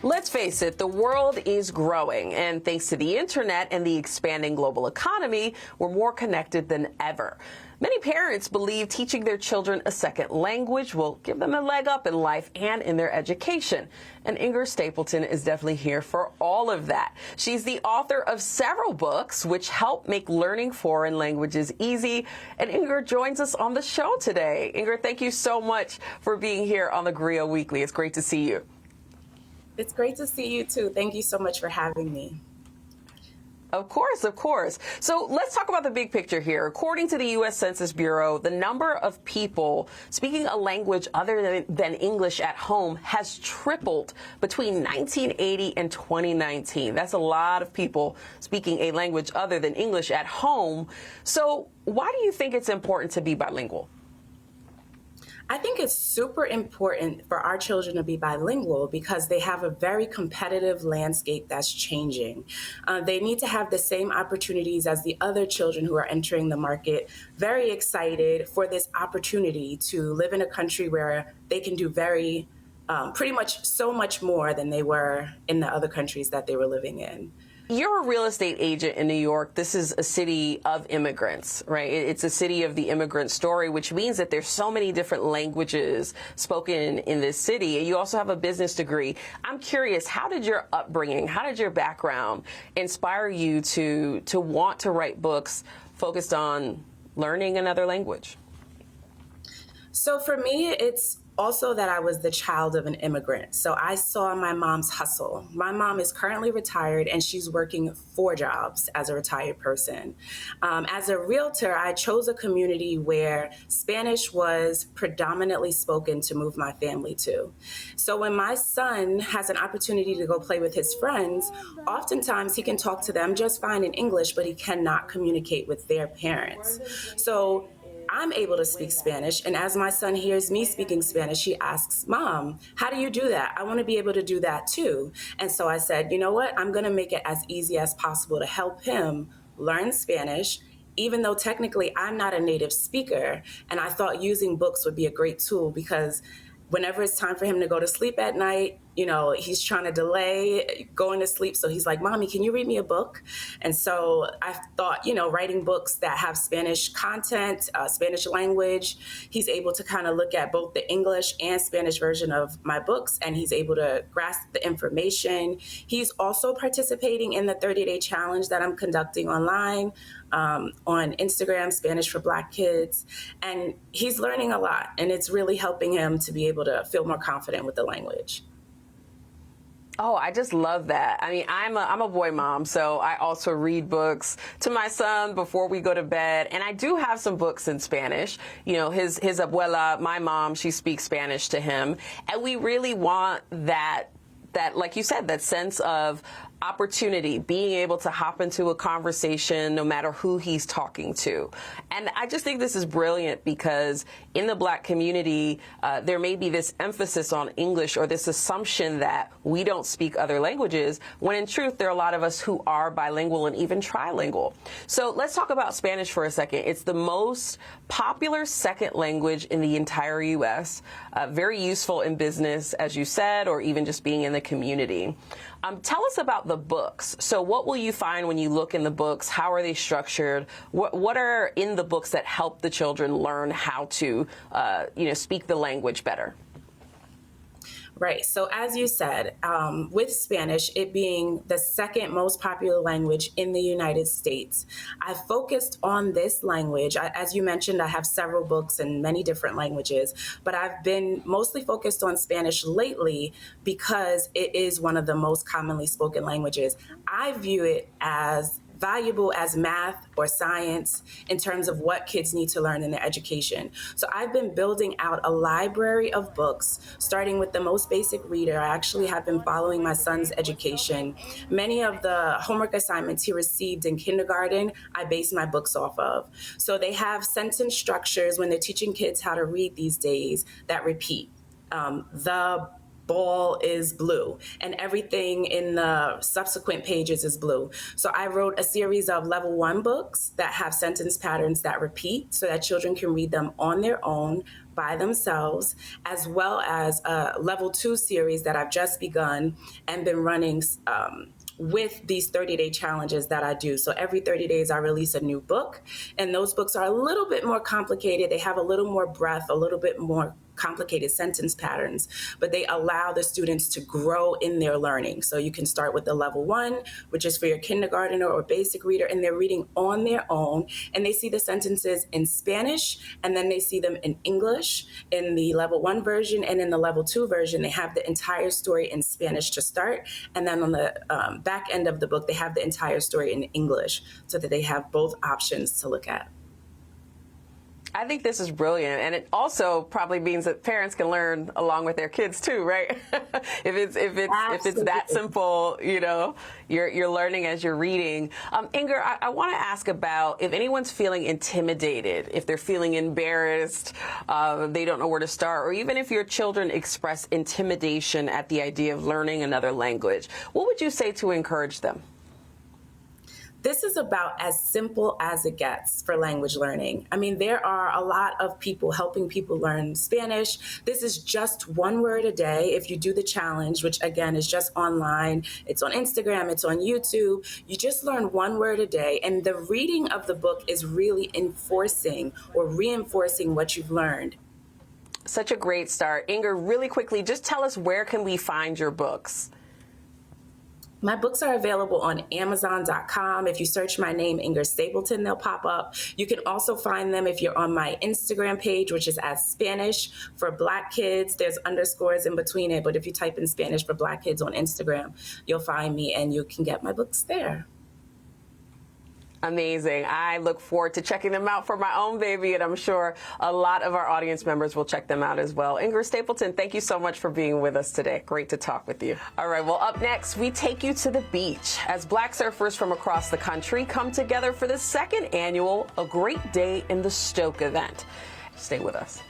Let's face it, the world is growing, and thanks to the internet and the expanding global economy, we're more connected than ever. Many parents believe teaching their children a second language will give them a leg up in life and in their education. And Inger Stapleton is definitely here for all of that. She's the author of several books which help make learning foreign languages easy. And Inger joins us on the show today. Inger, thank you so much for being here on the Grio Weekly. It's great to see you. It's great to see you too. Thank you so much for having me. Of course, of course. So let's talk about the big picture here. According to the U.S. Census Bureau, the number of people speaking a language other than English at home has tripled between 1980 and 2019. That's a lot of people speaking a language other than English at home. So why do you think it's important to be bilingual? I think it's super important for our children to be bilingual because they have a very competitive landscape that's changing. They need to have the same opportunities as the other children who are entering the market. Very excited for this opportunity to live in a country where they can do pretty much so much more than they were in the other countries that they were living in. You're a real estate agent in New York. This is a city of immigrants, right? It's a city of the immigrant story, which means that there's so many different languages spoken in this city. And you also have a business degree. I'm curious, how did your upbringing, how did your background inspire you to want to write books focused on learning another language? So for me, it's also that I was the child of an immigrant. So I saw my mom's hustle. My mom is currently retired and she's working 4 jobs as a retired person. As a realtor, I chose a community where Spanish was predominantly spoken to move my family to. So when my son has an opportunity to go play with his friends, oftentimes he can talk to them just fine in English, but he cannot communicate with their parents. So I'm able to speak Spanish, and as my son hears me speaking Spanish, he asks, "Mom, how do you do that? I want to be able to do that too." And so I said, you know what? I'm going to make it as easy as possible to help him learn Spanish, even though technically I'm not a native speaker. And I thought using books would be a great tool because whenever it's time for him to go to sleep at night, you know, he's trying to delay going to sleep. So he's like, "Mommy, can you read me a book?" And so I thought, you know, writing books that have Spanish content, Spanish language, he's able to kind of look at both the English and Spanish version of my books, and he's able to grasp the information. He's also participating in the 30-day challenge that I'm conducting online on Instagram, Spanish for Black Kids. And he's learning a lot, and it's really helping him to be able to feel more confident with the language. Oh, I just love that. I mean, I'm a boy mom, so I also read books to my son before we go to bed. And I do have some books in Spanish. You know, his abuela, my mom, she speaks Spanish to him. And we really want that, like you said, that sense of opportunity, being able to hop into a conversation no matter who he's talking to. And I just think this is brilliant because in the Black community, there may be this emphasis on English or this assumption that we don't speak other languages, when in truth, there are a lot of us who are bilingual and even trilingual. So let's talk about Spanish for a second. It's the most popular second language in the entire U.S., very useful in business, as you said, or even just being in the community. Tell us about the books. So what will you find when you look in the books? How are they structured? What are in the books that help the children learn how to, speak the language better? Right. So as you said, with Spanish, it being the second most popular language in the United States, I focused on this language. As you mentioned, I have several books in many different languages, but I've been mostly focused on Spanish lately because it is one of the most commonly spoken languages. I view it as valuable as math or science in terms of what kids need to learn in their education. So I've been building out a library of books, starting with the most basic reader. I actually have been following my son's education. Many of the homework assignments he received in kindergarten, I base my books off of. So they have sentence structures when they're teaching kids how to read these days that repeat. The ball is blue, and everything in the subsequent pages is blue. So I wrote a series of level 1 books that have sentence patterns that repeat so that children can read them on their own by themselves, as well as a level 2 series that I've just begun and been running with these 30-day challenges that I do. So every 30 days I release a new book, and those books are a little bit more complicated. They have a little more breadth, a little bit more complicated sentence patterns, but they allow the students to grow in their learning. So you can start with the level 1, which is for your kindergartner or basic reader, and they're reading on their own, and they see the sentences in Spanish, and then they see them in English in the level 1 version, and in the level 2 version, they have the entire story in Spanish to start, and then on the back end of the book, they have the entire story in English so that they have both options to look at. I think this is brilliant, and it also probably means that parents can learn along with their kids too, right? if it's that simple, you know, you're learning as you're reading. Inger, I want to ask about if anyone's feeling intimidated, if they're feeling embarrassed, they don't know where to start, or even if your children express intimidation at the idea of learning another language. What would you say to encourage them? This is about as simple as it gets for language learning. I mean, there are a lot of people helping people learn Spanish. This is just 1 word a day if you do the challenge, which again is just online. It's on Instagram, it's on YouTube. You just learn 1 word a day, and the reading of the book is really enforcing or reinforcing what you've learned. Such a great start. Inger, really quickly, just tell us, where can we find your books? My books are available on Amazon.com. If you search my name, Inger Stapleton, they'll pop up. You can also find them if you're on my Instagram page, which is as Spanish for Black Kids. There's underscores in between it, but if you type in Spanish for Black Kids on Instagram, you'll find me and you can get my books there. Amazing. I look forward to checking them out for my own baby, and I'm sure a lot of our audience members will check them out as well. Inger Stapleton, thank you so much for being with us today. Great to talk with you. All right, well, up next, we take you to the beach as Black surfers from across the country come together for the 2nd annual A Great Day in the Stoke event. Stay with us.